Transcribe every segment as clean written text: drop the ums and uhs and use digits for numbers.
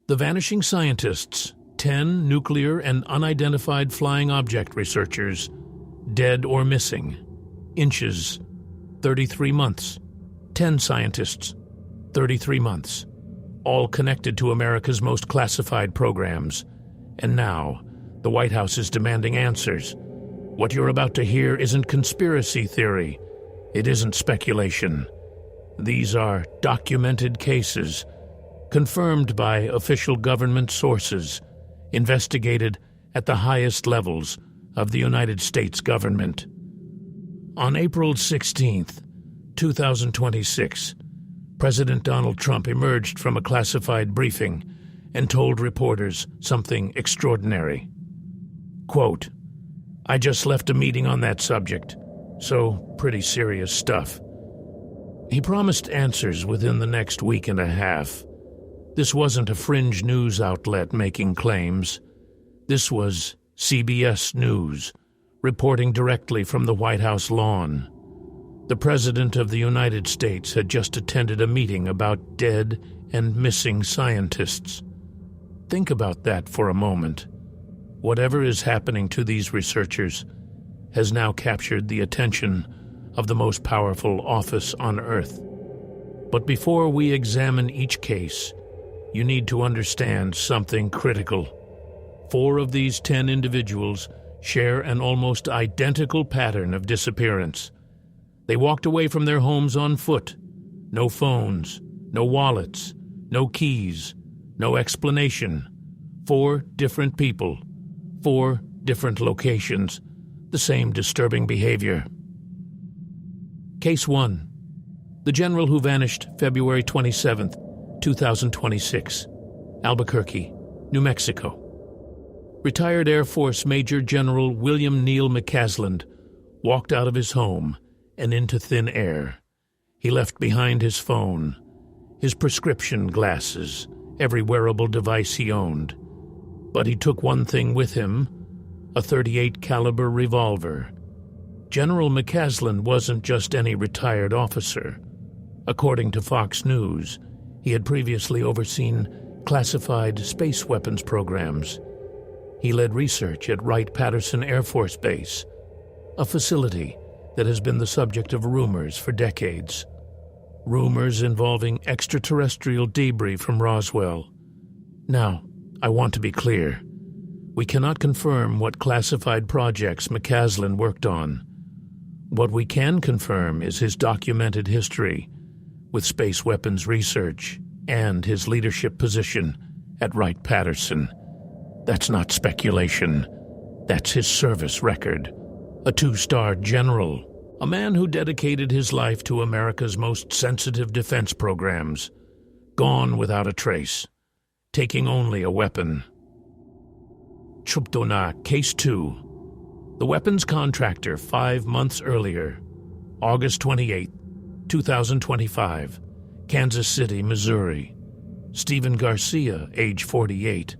The Vanishing Scientists, 10 nuclear and unidentified flying object researchers, dead or missing. Inches, 33 months. 10 scientists, 33 months. All connected to America's most classified programs. And now, the White House is demanding answers. What you're about to hear isn't conspiracy theory. It isn't speculation. These are documented cases, confirmed by official government sources, investigated at the highest levels of the United States government. On April 16, 2026, President Donald Trump emerged from a classified briefing and told reporters something extraordinary. Quote, "I just left a meeting on that subject, so pretty serious stuff." He promised answers within the next week and a half. This wasn't a fringe news outlet making claims. This was CBS News, reporting directly from the White House lawn. The President of the United States had just attended a meeting about dead and missing scientists. Think about that for a moment. Whatever is happening to these researchers has now captured the attention of the most powerful office on Earth. But before we examine each case, you need to understand something critical. 4 of these 10 individuals share an almost identical pattern of disappearance. They walked away from their homes on foot. No phones, no wallets, no keys, no explanation. 4 different people, 4 different locations, the same disturbing behavior. Case 1. The general who vanished February 27, 2026, Albuquerque, New Mexico. Retired Air Force Major General William Neal McCasland walked out of his home and into thin air. He left behind his phone, his prescription glasses, every wearable device he owned. But he took one thing with him, a .38 caliber revolver. General McCasland wasn't just any retired officer. According to Fox News, he had previously overseen classified space weapons programs. He led research at Wright-Patterson Air Force Base, a facility that has been the subject of rumors for decades. Rumors involving extraterrestrial debris from Roswell. Now, I want to be clear. We cannot confirm what classified projects McCasland worked on. What we can confirm is his documented history with space weapons research and his leadership position at Wright-Patterson. That's not speculation. That's his service record. A 2-star general, a man who dedicated his life to America's most sensitive defense programs, gone without a trace, taking only a weapon. Chuptona, Case 2. The weapons contractor 5 months earlier, August 28, 2025, Kansas City, Missouri. Stephen Garcia, age 48,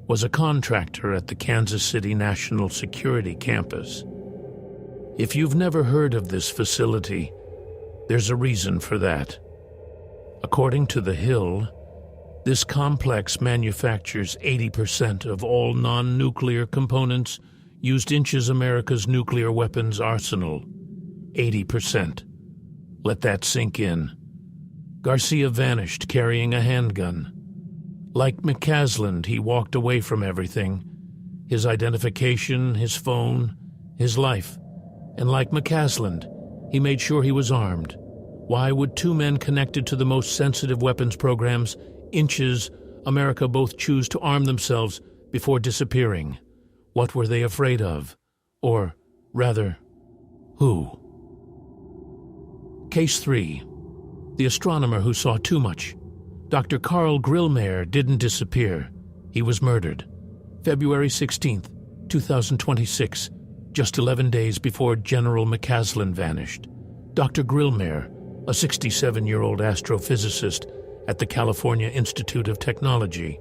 was a contractor at the Kansas City National Security Campus. If you've never heard of this facility, there's a reason for that. According to The Hill, this complex manufactures 80% of all non-nuclear components used in America's nuclear weapons arsenal. 80%. Let that sink in. Garcia vanished carrying a handgun. Like McCasland, he walked away from everything. His identification, his phone, his life. And like McCasland, he made sure he was armed. Why would 2 men connected to the most sensitive weapons programs, Inches, America, both choose to arm themselves before disappearing? What were they afraid of? Or, rather, who? Case 3. The astronomer who saw too much. Dr. Carl Grillmair didn't disappear. He was murdered. February 16, 2026, just 11 days before General McCasland vanished. Dr. Grillmair, a 67-year-old astrophysicist at the California Institute of Technology,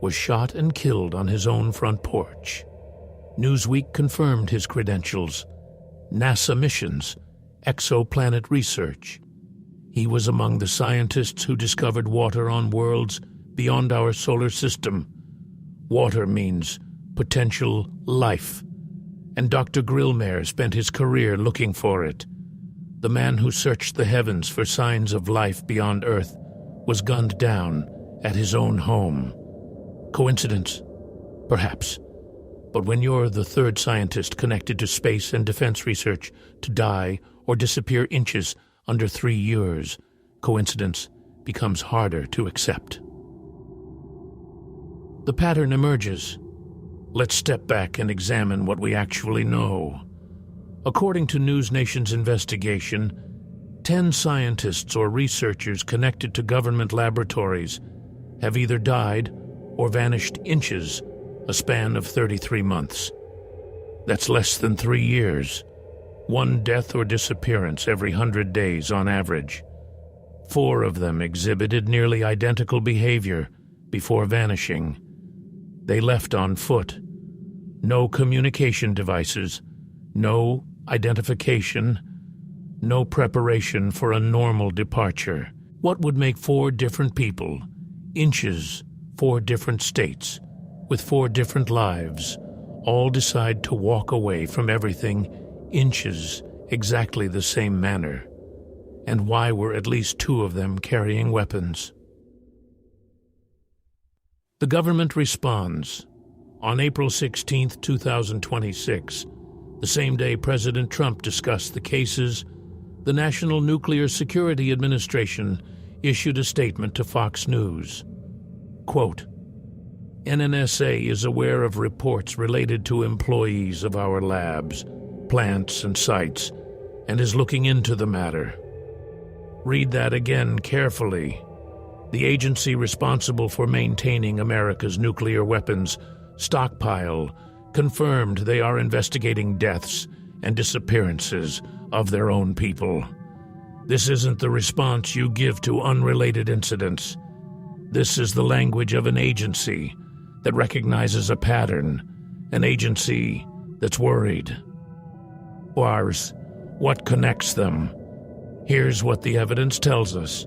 was shot and killed on his own front porch. Newsweek confirmed his credentials. NASA missions, exoplanet research. He was among the scientists who discovered water on worlds beyond our solar system. Water means potential life, and Dr. Grillmair spent his career looking for it. The man who searched the heavens for signs of life beyond Earth was gunned down at his own home. Coincidence? Perhaps. But when you're the third scientist connected to space and defense research to die or disappear inches under 3 years, coincidence becomes harder to accept. The pattern emerges. Let's step back and examine what we actually know. According to News Nation's investigation, 10 scientists or researchers connected to government laboratories have either died or vanished inches, a span of 33 months. That's less than 3 years. 1 death or disappearance every 100 days on average. 4 of them exhibited nearly identical behavior before vanishing. They left on foot. No communication devices, no identification, no preparation for a normal departure. What would make 4 different people, inches, 4 different states, with 4 different lives, all decide to walk away from everything inches exactly the same manner? And why were at least 2 of them carrying weapons? The government responds. On April 16, 2026, the same day President Trump discussed the cases, the National Nuclear Security Administration issued a statement to Fox News. Quote, NNSA is aware of reports related to employees of our labs, plants, and sites, and is looking into the matter. Read that again carefully. The agency responsible for maintaining America's nuclear weapons stockpile confirmed they are investigating deaths and disappearances of their own people. This isn't the response you give to unrelated incidents. This is the language of an agency that recognizes a pattern, an agency that's worried. Wars, what connects them? Here's what the evidence tells us.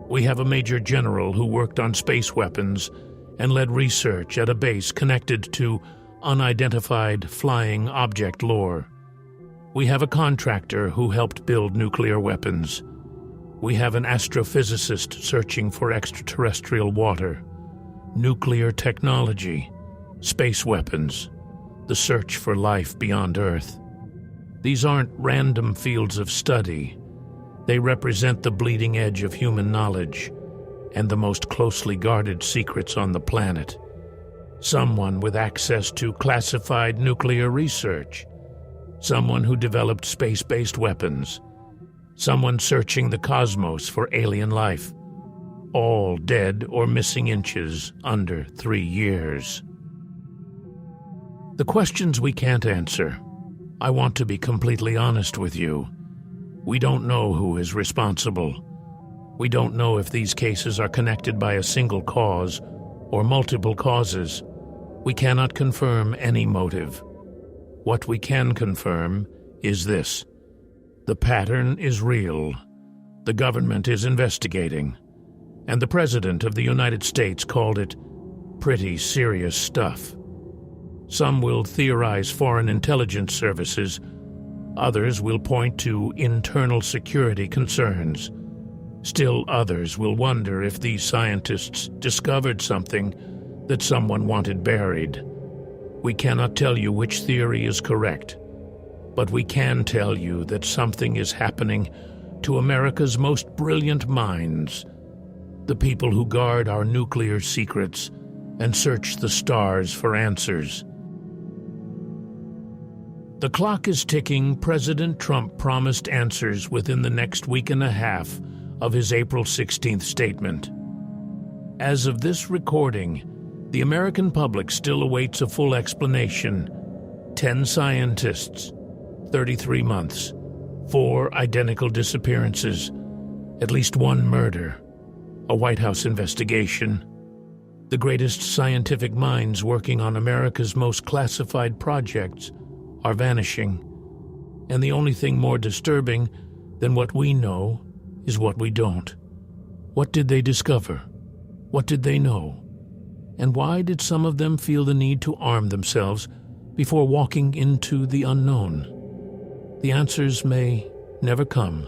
We have a major general who worked on space weapons and led research at a base connected to unidentified flying object lore. We have a contractor who helped build nuclear weapons. We have an astrophysicist searching for extraterrestrial water, nuclear technology, space weapons, the search for life beyond Earth. These aren't random fields of study. They represent the bleeding edge of human knowledge and the most closely guarded secrets on the planet. Someone with access to classified nuclear research. Someone who developed space-based weapons. Someone searching the cosmos for alien life. All dead or missing inches under 3 years. The questions we can't answer. I want to be completely honest with you. We don't know who is responsible. We don't know if these cases are connected by a single cause or multiple causes. We cannot confirm any motive. What we can confirm is this. The pattern is real. The government is investigating. And the President of the United States called it pretty serious stuff. Some will theorize foreign intelligence services. Others will point to internal security concerns. Still others will wonder if these scientists discovered something that someone wanted buried. We cannot tell you which theory is correct, but we can tell you that something is happening to America's most brilliant minds, the people who guard our nuclear secrets and search the stars for answers. The clock is ticking. President Trump promised answers within the next week and a half of his April 16th statement. As of this recording, the American public still awaits a full explanation. 10 scientists, 33 months, 4 identical disappearances, at least 1 murder, a White House investigation. The greatest scientific minds working on America's most classified projects are vanishing. And the only thing more disturbing than what we know is what we don't. What did they discover? What did they know? And why did some of them feel the need to arm themselves before walking into the unknown? The answers may never come,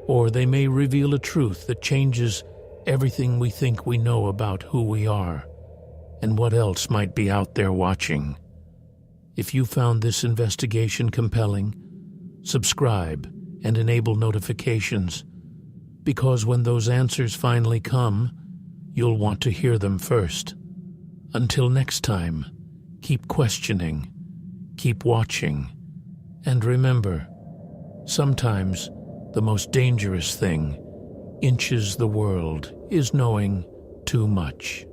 or they may reveal a truth that changes everything we think we know about who we are and what else might be out there watching. If you found this investigation compelling, subscribe and enable notifications, because when those answers finally come, you'll want to hear them first. Until next time, keep questioning, keep watching, and remember, sometimes the most dangerous thing inches the world is knowing too much.